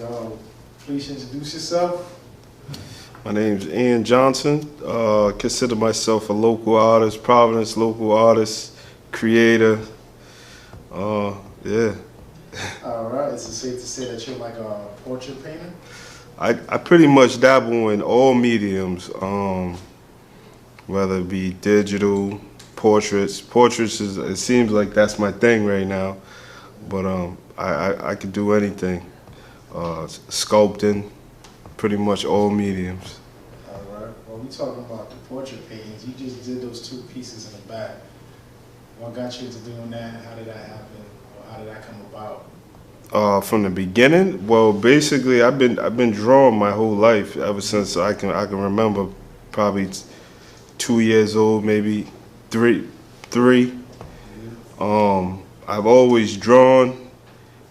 go. Please introduce yourself. My name's Ian Johnson. Consider myself a local artist, Providence local artist, creator. Yeah. All right. Is it safe to say that you're like a portrait painter? I pretty much dabble in all mediums, whether it be digital, portraits. Portraits it seems like that's my thing right now, but I could do anything. Sculpting, pretty much all mediums. All right. Well, we talking about the portrait paintings. You just did those two pieces in the back. What got you into doing that? How did that happen? Or how did that come about? From the beginning, well, basically, I've been drawing my whole life ever since I can remember. Probably 2 years old, maybe three. I've always drawn.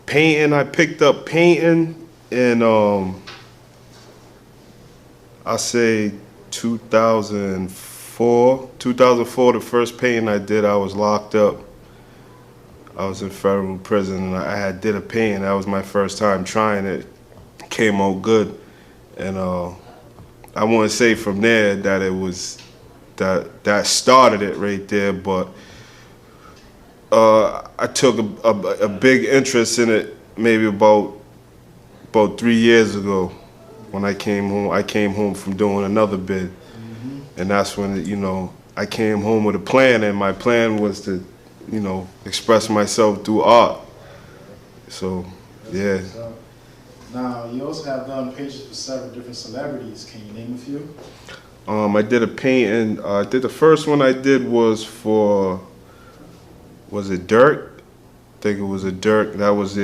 Painting, I picked up painting in I say 2004. 2004, the first painting I did, I was locked up. I was in federal prison, and I did a painting. That was my first time trying it. Came out good, and I want to say from there that it was that started it right there. But I took a big interest in it maybe about 3 years ago when I came home. I came home from doing another bid, and that's when I came home with a plan, and my plan was to express myself through art. So yeah. Now you also have done pages for several different celebrities. Can you name a few? I did a painting. I did the first one I did was for. Was it Dirk? I think it was a Dirk. That was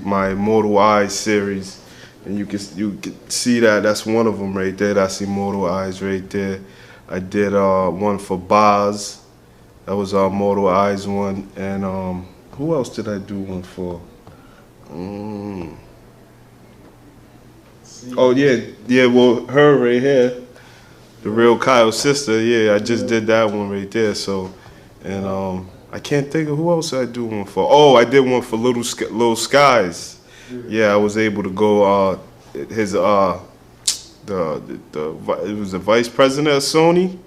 my Immortal Eyes series, and you can see that's one of them right there. That's Immortal Eyes right there. I did one for Boz. That was our Immortal Eyes one, and who else did I do one for? Oh yeah. Well, her right here, the real Kyle's sister. Yeah, I just did that one right there. So. And I can't think of who else I do one for. Oh, I did one for Little Skies. Yeah, I was able to go. His it was the vice president of Sony.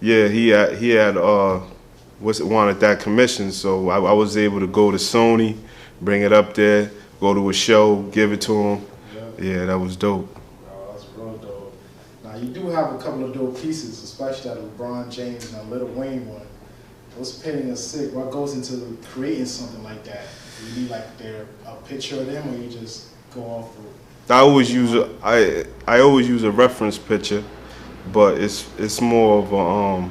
Yeah, he had wanted that commission, so I was able to go to Sony, bring it up there, go to a show, give it to him. Yeah, that was dope. Oh, that's real dope. Now you do have a couple of dope pieces, especially that LeBron James and that Lil Wayne one. Those paintings are sick. What goes into creating something like that? Do you need like a picture of them, or you just go off of? I always use a reference picture, but it's more of a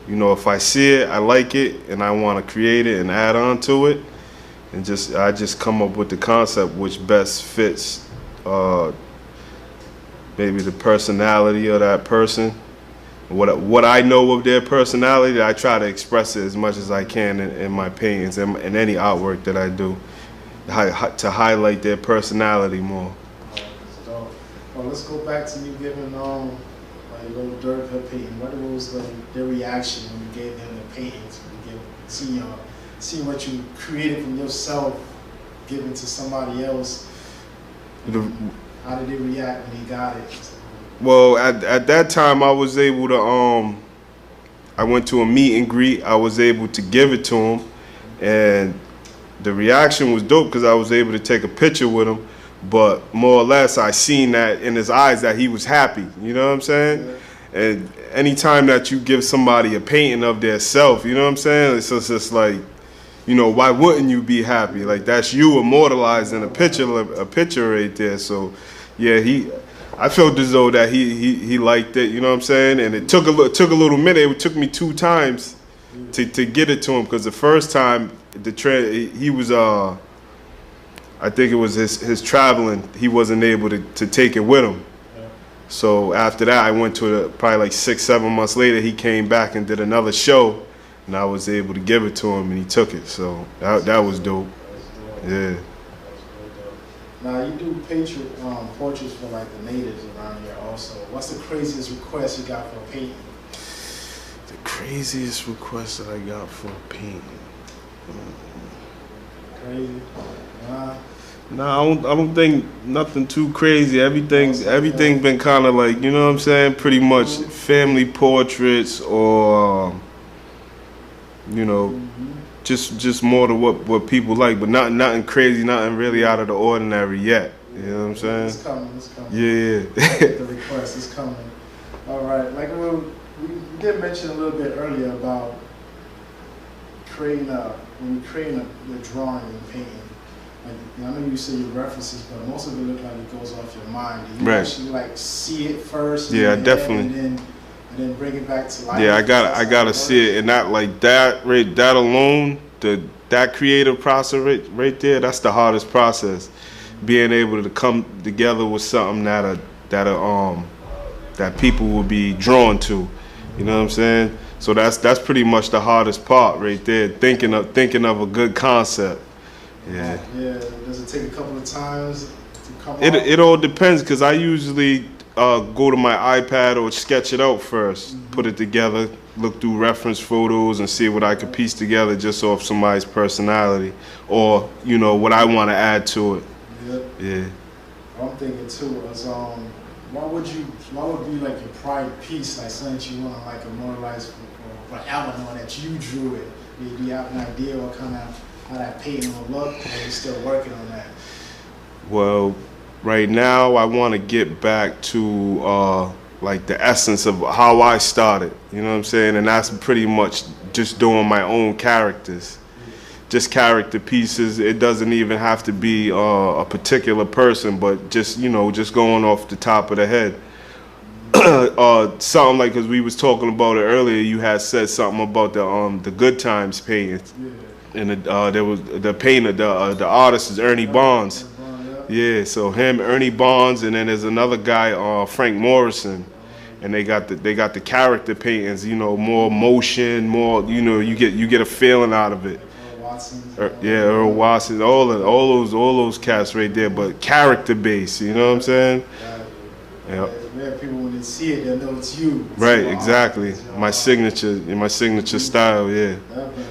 if I see it, I like it, and I want to create it and add on to it, and I just come up with the concept which best fits maybe the personality of that person. What I know of their personality, I try to express it as much as I can in my paintings and in any artwork that I do, to highlight their personality more. So, well, let's go back to you giving like Little Dirk her painting. What was their reaction when you gave them the paintings? When you see what you created from yourself, given to somebody else. How did they react when they got it? Well, at that time, I was able to, I went to a meet and greet. I was able to give it to him, and the reaction was dope because I was able to take a picture with him, but more or less, I seen that in his eyes that he was happy, you know what I'm saying? Yeah. And anytime that you give somebody a painting of their self, you know what I'm saying? It's just like, why wouldn't you be happy? Like, that's you immortalized in a picture right there. So, yeah, I felt as though that he liked it, you know what I'm saying? And it took a little minute. It took me 2 times to get it to him, because the first time he was I think it was his traveling. He wasn't able to take it with him. Yeah. So after that, I went to probably like 6-7 months later. He came back and did another show, and I was able to give it to him, and he took it. So that was dope. Yeah. Now you do portraits for like the natives around here also. What's the craziest request you got for a painting? The craziest request that I got for a painting. Crazy? Nah, I don't think nothing too crazy. Everything been kind of like, you know what I'm saying? Pretty much family portraits or, you know, just more to what people like, but nothing crazy, nothing really out of the ordinary yet. You know what I'm saying? It's coming. Yeah. The request is coming. All right. Like we did mention a little bit earlier about creating when you're creating a drawing and painting. Like, I know you say your references, but most of it look like it goes off your mind. Do you actually like see it first? Yeah, definitely. And then bring it back to life. Yeah, I gotta see it, and not like that. That alone, that creative process right there. That's the hardest process. Being able to come together with something that people will be drawn to. You know what I'm saying? So that's pretty much the hardest part right there. Thinking of a good concept. Yeah. Yeah. Does it take a couple of times to come out? It all depends, because I usually go to my iPad or sketch it out first, put it together, look through reference photos and see what I could piece together just off somebody's personality or, you know, what I want to add to it. Yep. Yeah. I'm thinking too is what would be like your pride piece, like something that you want to like immortalize forever, knowing that you drew it? Do you have an idea what kind of how that painting will look, or are you still working on that? Well, right now I want to get back to like the essence of how I started, you know what I'm saying? And that's pretty much just doing my own characters. Just character pieces. It doesn't even have to be a particular person, but just, you know, just going off the top of the head. Something like, because we was talking about it earlier, you had said something about the Good Times paintings. Yeah. And there was the painter, the artist is Ernie Bonds. Yeah, so him, Ernie Bonds, and then there's another guy, Frank Morrison, and they got the character paintings. You know, more motion, more, you know, you get a feeling out of it. Earl Watson, all those cats right there, but character based. You know what I'm saying? Yeah. People when they see it, they'll know it's you. Right, exactly. My signature style. Yeah.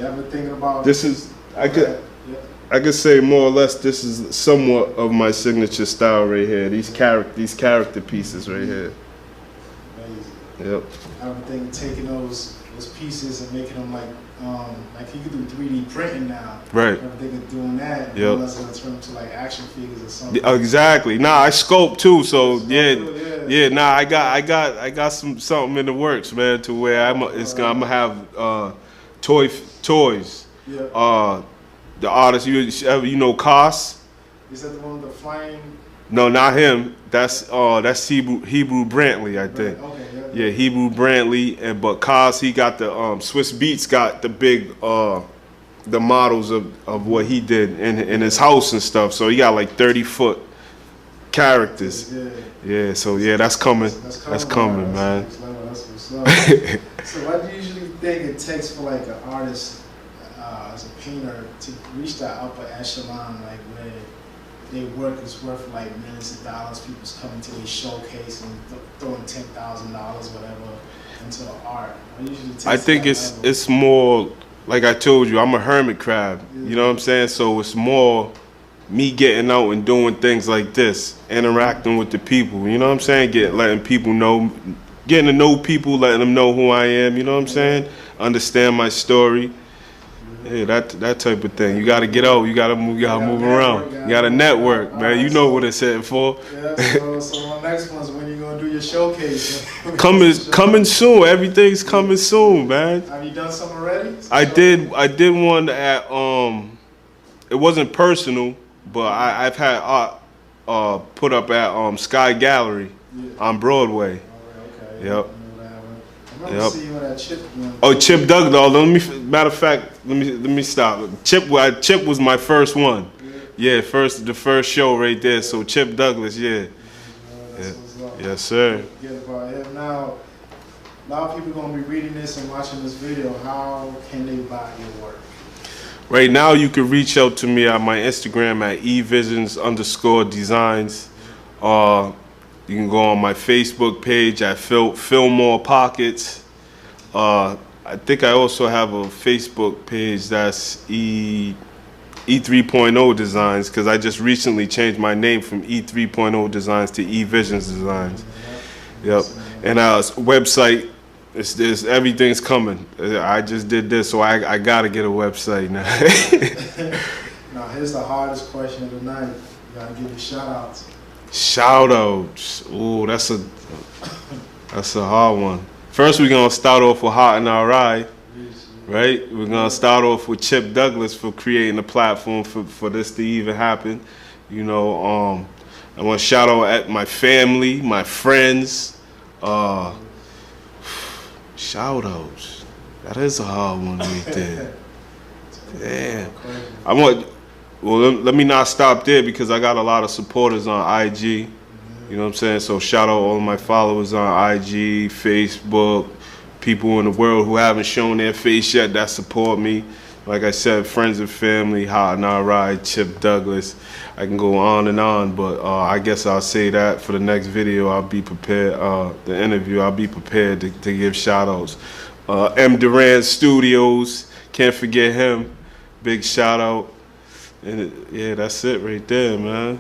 Ever thinking about this is I could say more or less this is somewhat of my signature style right here. These character pieces right here. Amazing. Yep. I've been thinking taking those pieces and making them like you can do 3D printing now. Right. I'm thinking doing that. Yep. Unless it's gonna turn into like action figures or something. Exactly. Nah, I sculpt too, so yeah. Nah, I got something in the works, man, to where I'm gonna have toys. Yeah. The artist you know Koss? Is that the one with the flying? No, not him. That's Hebrew Brantley, I think. Okay. Yeah, Hebrew Brantley, but Koss, he got the Swiss Beats got the big the models of what he did in his house and stuff. So he got like 30-foot characters. Yeah. So yeah, that's coming. That's coming, man. That's what's up. So what do you usually think it takes for like an artist as a painter to reach that upper echelon, like where their work is worth like millions of dollars, people's coming to their showcase and throwing $10,000 whatever into the art? I think it's more like I told you, I'm a hermit crab. Yeah. You know what I'm saying? So it's more me getting out and doing things like this, interacting with the people. You know what I'm saying? Letting people know, getting to know people, letting them know who I am. You know what I'm saying? Understand my story. Yeah, that type of thing. You got to get out. You got to move around. You got to network, man. You know what it's set for. Yeah. So my next one's when you gonna do your showcase. coming soon. Everything's coming soon, man. Have you done some already? I did one at it wasn't personal, but I've had art put up at Sky Gallery on Broadway. Okay. Yep. Yep. See you that Chip one. Oh, Chip Douglas. Matter of fact, let me stop. Chip was my first one. Yeah, the first show right there. So Chip Douglas, yeah. Yes, sir. Forget about him. Now, a lot of people gonna be reading this and watching this video. How can they buy your work? Right now, you can reach out to me on my Instagram at Evizionz_Designz. You can go on my Facebook page at Fillmore Pockets. I think I also have a Facebook page that's E3.0 Designs, because I just recently changed my name from E3.0 Designs to Evizionz Designs. Yep. And website, everything's coming. I just did this, so I gotta get a website now. Now here's the hardest question of the night. You gotta give your shout outs. Shout outs. Ooh, that's a hard one. First, we're gonna start off with Hot in Our Ride, right? We're gonna start off with Chip Douglas for creating a platform for this to even happen. You know, I want to shout out at my family, my friends. Shout outs. That is a hard one right there. Damn. Let me not stop there, because I got a lot of supporters on IG. You know what I'm saying? So shout out all of my followers on IG, Facebook, people in the world who haven't shown their face yet that support me. Like I said, friends and family, Hot in Our Ride, Chip Douglas. I can go on, but I guess I'll say that for the next video. I'll be prepared, the interview, I'll be prepared to give shout outs. M. Durant Studios, can't forget him. Big shout out. And yeah, that's it right there, man.